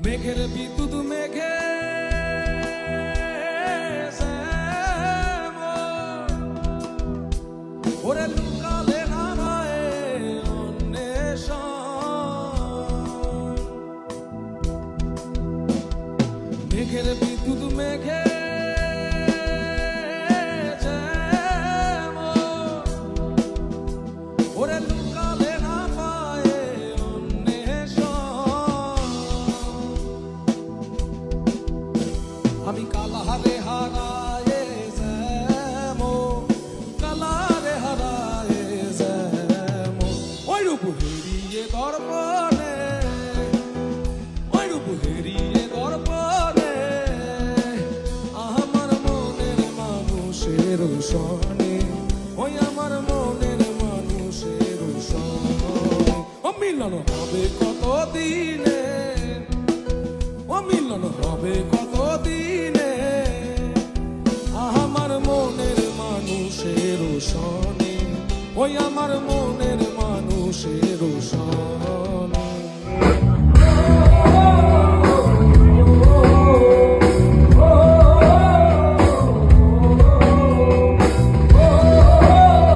মেঘের বিদ্যুৎ মেঘে ওরে লুকালে না রায় অন্বেষণ মেঘের বিদ্যুৎ মেঘে ওরে লুকালে না পায় অন্বেষণ আমি কালাহারে হারায়ে যেমন কালারে হারায়ে যেমন ওই রূপ হেরিয়ে দর্পণে ওই রূপ হেরিয়ে দর্পণে আমার মনের মানুষের সনে ওই আমার মনের মানুষের সনে ও মিলন হবে কত দিনে ও মিলন হবে কত দিনে আমার মনের মানুষের সনে ওই আমার মন